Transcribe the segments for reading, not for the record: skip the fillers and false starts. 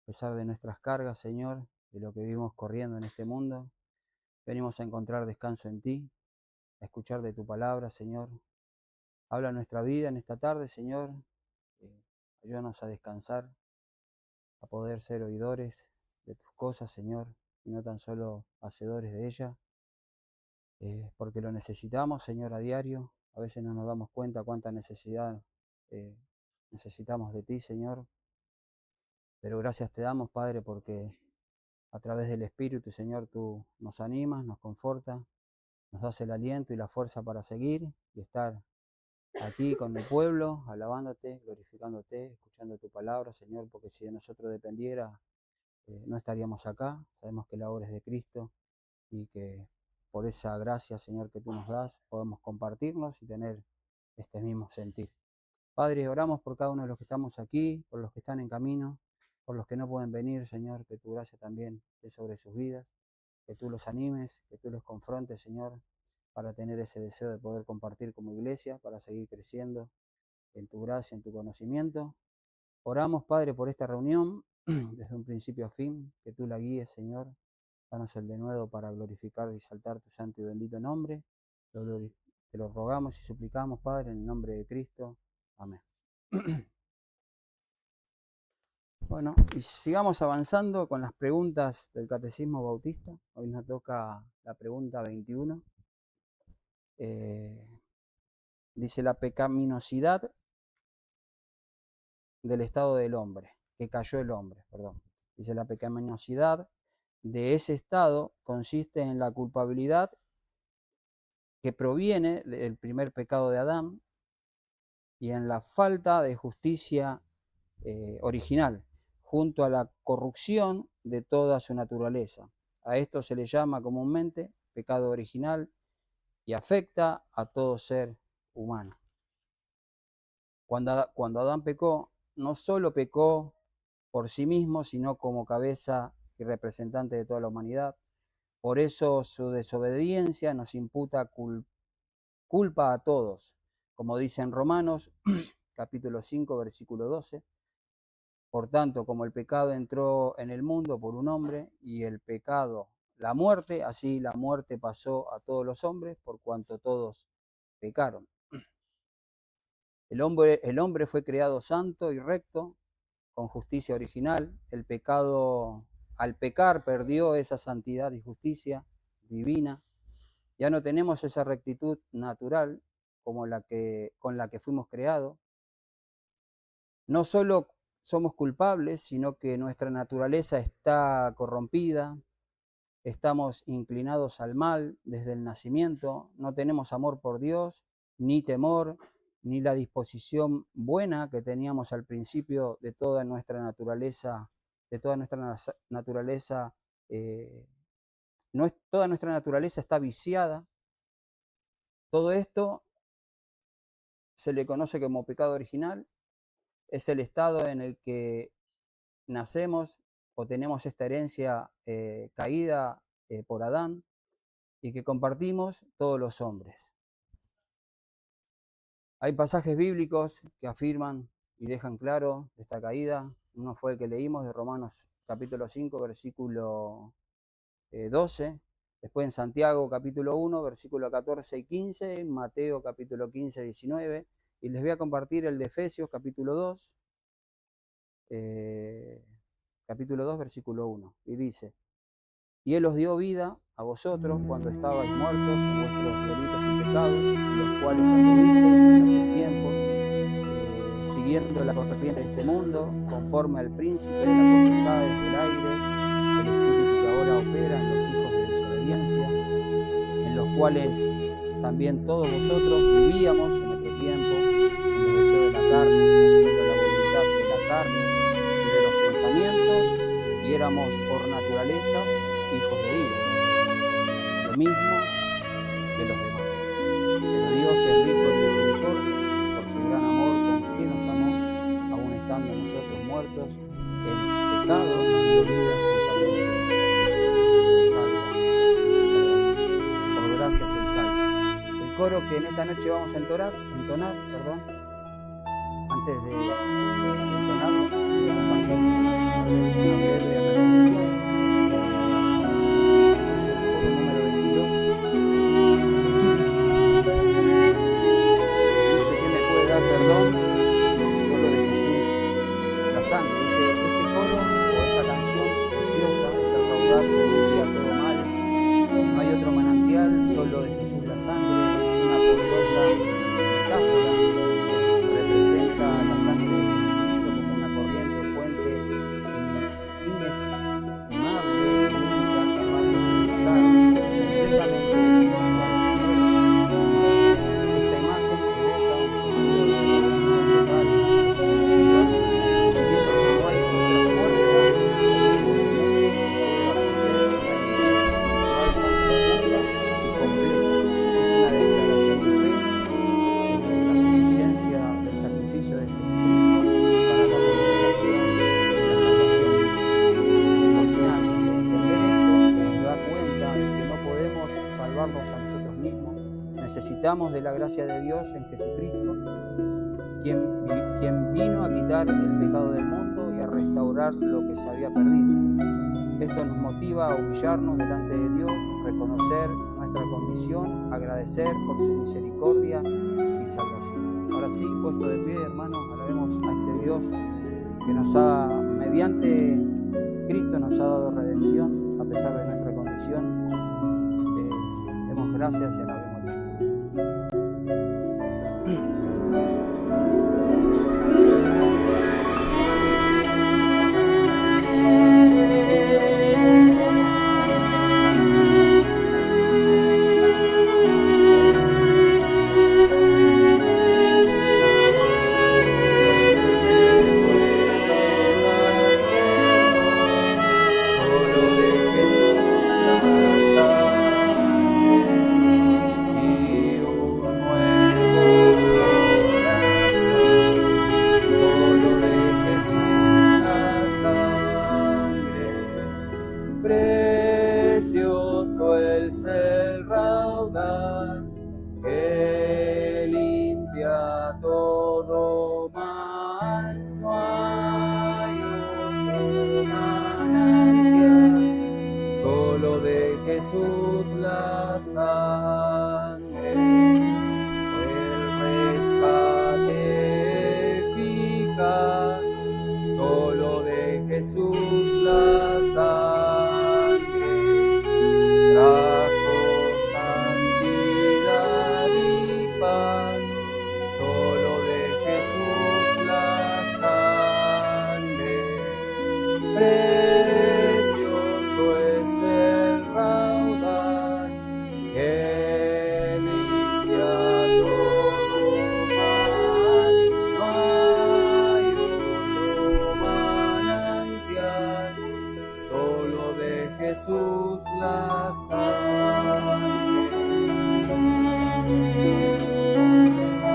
pesar de nuestras cargas, Señor, de lo que vivimos corriendo en este mundo. Venimos a encontrar descanso en ti, a escuchar de tu palabra, Señor. Habla nuestra vida en esta tarde, Señor. Ayúdanos a descansar, a poder ser oidores de tus cosas, Señor, y no tan solo hacedores de ellas, porque lo necesitamos, Señor, a diario. A veces no nos damos cuenta cuánta necesidad necesitamos de ti, Señor. Pero gracias te damos, Padre, porque a través del Espíritu, Señor, tú nos animas, nos confortas, nos das el aliento y la fuerza para seguir y estar aquí con el pueblo, alabándote, glorificándote, escuchando tu palabra, Señor, porque si de nosotros dependiera, no estaríamos acá. Sabemos que la obra es de Cristo y que por esa gracia, Señor, que tú nos das, podemos compartirnos y tener este mismo sentir. Padre, oramos por cada uno de los que estamos aquí, por los que están en camino, por los que no pueden venir, Señor, que tu gracia también esté sobre sus vidas, que tú los animes, que tú los confrontes, Señor, para tener ese deseo de poder compartir como iglesia, para seguir creciendo en tu gracia, en tu conocimiento. Oramos, Padre, por esta reunión, desde un principio a fin, que tú la guíes, Señor. Danos el denuedo para glorificar y exaltar tu santo y bendito nombre. Te lo rogamos y suplicamos, Padre, en el nombre de Cristo. Amén. Bueno, y sigamos avanzando con las preguntas del Catecismo Bautista. Hoy nos toca la pregunta 21. Dice la pecaminosidad del estado del hombre, que cayó el hombre, perdón. Dice la pecaminosidad de ese estado consiste en la culpabilidad que proviene del primer pecado de Adán y en la falta de justicia original, junto a la corrupción de toda su naturaleza. A esto se le llama comúnmente pecado original y afecta a todo ser humano. Cuando Adán pecó, no solo pecó por sí mismo, sino como cabeza y representante de toda la humanidad. Por eso su desobediencia nos imputa culpa a todos, como dice en Romanos, capítulo 5, versículo 12. Por tanto, como el pecado entró en el mundo por un hombre, y el pecado, la muerte, así la muerte pasó a todos los hombres, por cuanto todos pecaron. El hombre fue creado santo y recto, con justicia original. El pecado, al pecar, perdió esa santidad y justicia divina. Ya no tenemos esa rectitud natural como con la que fuimos creados. No solo somos culpables, sino que nuestra naturaleza está corrompida, estamos inclinados al mal desde el nacimiento, no tenemos amor por Dios, ni temor, ni la disposición buena que teníamos al principio de toda nuestra naturaleza, toda nuestra naturaleza está viciada. Todo esto se le conoce como pecado original. Es el estado en el que nacemos o tenemos esta herencia caída por Adán y que compartimos todos los hombres. Hay pasajes bíblicos que afirman y dejan claro esta caída. Uno fue el que leímos de Romanos capítulo 5, versículo 12. Después en Santiago capítulo 1, versículo 14 y 15. En Mateo capítulo 15, 19. Y les voy a compartir el de Efesios capítulo 2. Capítulo 2, versículo 1. Y dice: y Él os dio vida a vosotros cuando estabais muertos en vuestros delitos y pecados, los cuales anduvisteis en otros tiempos, siguiendo la corriente de este mundo, conforme al príncipe de las potestades del aire, el espíritu que ahora opera en los hijos de desobediencia, en los cuales también todos vosotros vivíamos en otro tiempo, en los deseos de la carne, haciendo la voluntad de la carne y de los pensamientos, y éramos por naturaleza hijos de ira, lo mismo que los demás. Pero Dios, que es rico en misericordia, por su gran amor con que nos amó, aun estando nosotros muertos en pecado, nos dio vida juntamente. Por gracias el salvo. El coro que en esta noche vamos a entonar, antes de entonarlo, voy a compartir una breve reflexión. Es el coro número 22. Dice que me puede dar perdón solo de Jesús la sangre. Dice, este coro o esta canción preciosa es el raudal que limpia todo mal. No hay otro manantial, solo de Jesús la sangre. Es una poderosa metáfora que representa la sangre de Jesucristo como una corriente o fuente inestimable, única, capaz de purificar completamente cualquier pecado. Esta imagen evoca un sentido de redención total y exclusiva, entendiendo que no hay otra fuerza o medio del mundo que pueda vencer la limpieza espiritual tan profunda y completa. Es una declaración de fe en la suficiencia del sacrificio de Jesucristo para la purificación y la salvación. Y por final dice, entender esto nos da cuenta de que no podemos salvarnos a nosotros mismos. Necesitamos de la gracia de Dios en Jesucristo, quien vino a quitar el pecado del mundo y a restaurar lo que se había perdido. Esto nos motiva a humillarnos delante de Dios, reconocer nuestra condición, agradecer por su misericordia y salvación. Ahora sí, puesto de pie, hermanos, alabemos a este Dios que nos ha, mediante Cristo, nos ha dado redención a pesar de nuestra condición. Demos gracias y alabemos. Precioso es el raudal que limpia todo mal, no hay otro manantial, solo de Jesús la sangre, el rescate eficaz, solo de Jesús la sangre. Trajo santidad y paz, solo de Jesús la sangre. Precioso es el raudal que limpia todo mal, no hay otro manantial, solo de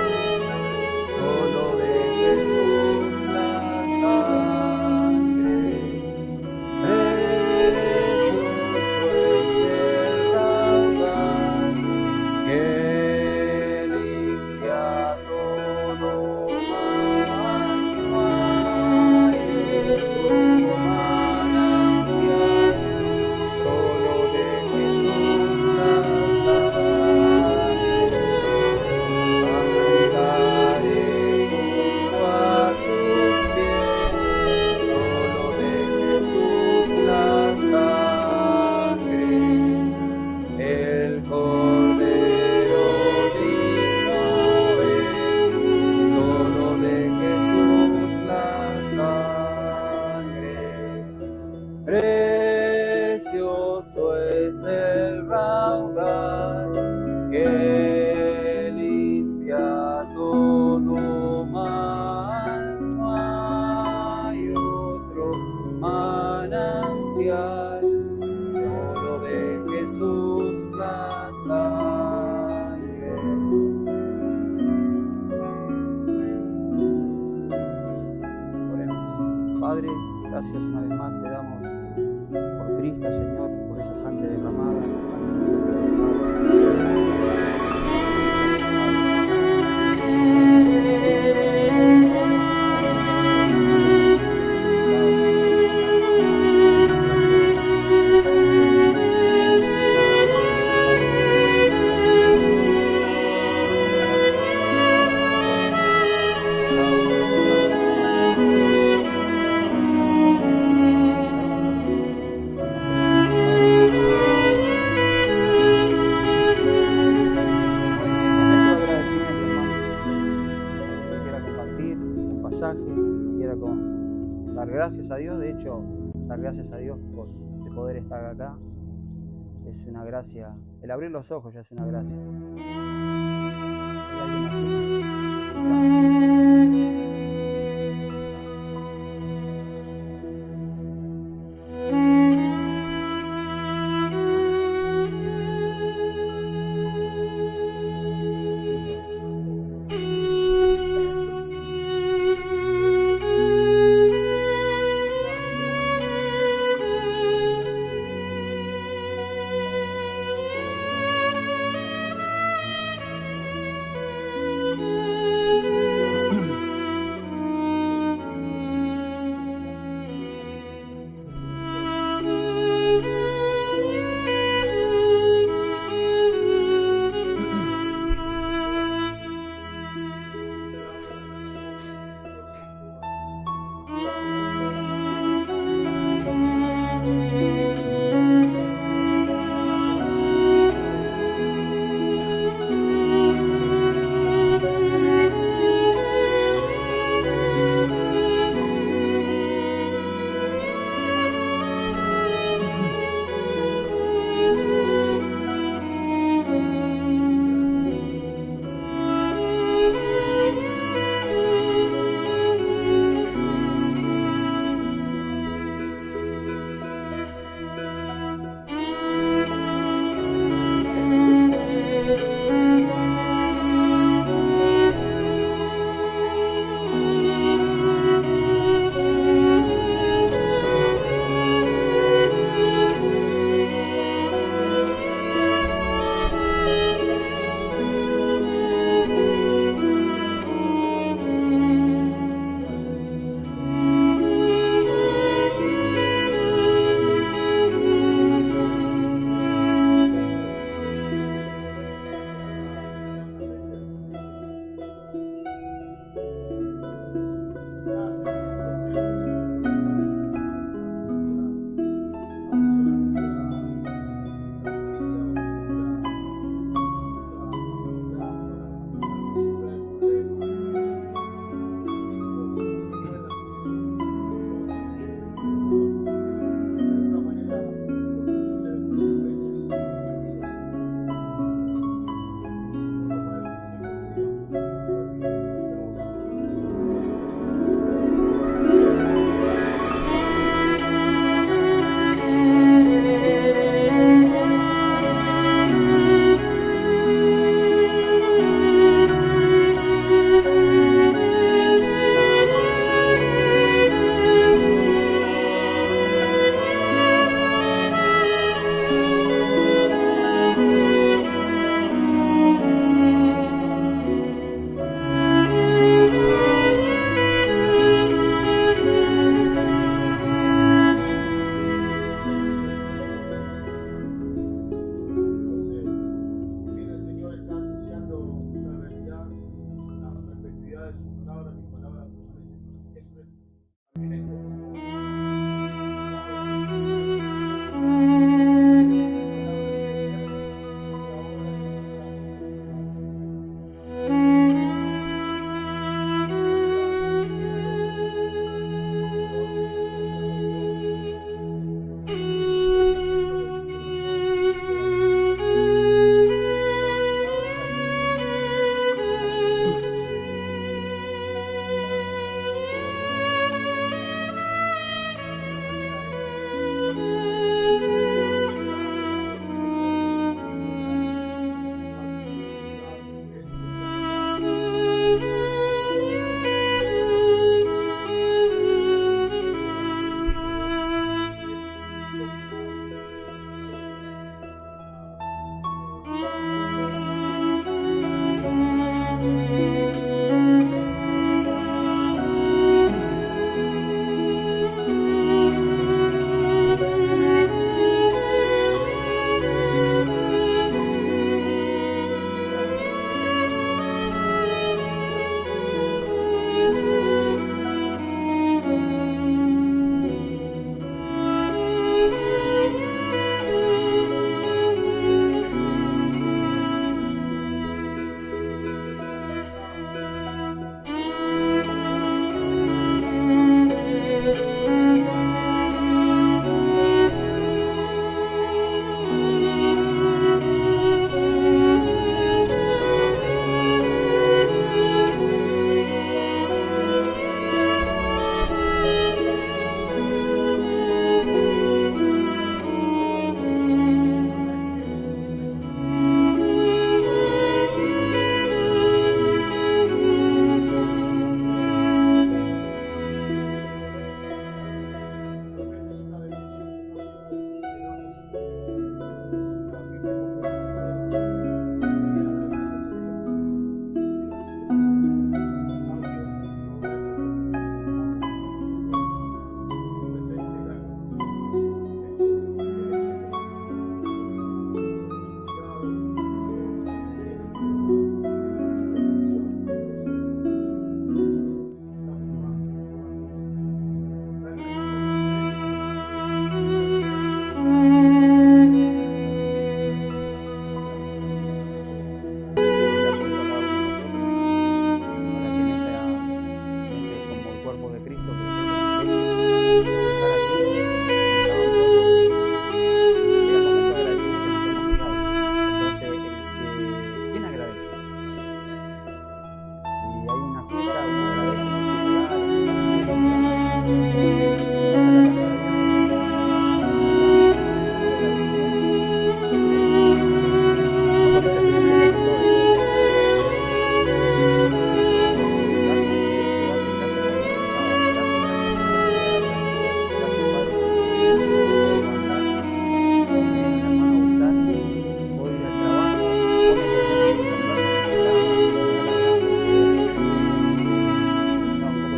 Jesús la sangre. Precioso es el raudal que limpia todo mal, no hay otro manantial, solo de Jesús la sangre. Oremos. Padre, gracias una vez más te damos por Cristo, Señor, por esa sangre derramada. Dar gracias a Dios, de hecho, dar gracias a Dios por el poder estar acá es una gracia. El abrir los ojos ya es una gracia. ¿Hay alguien así? Escuchamos.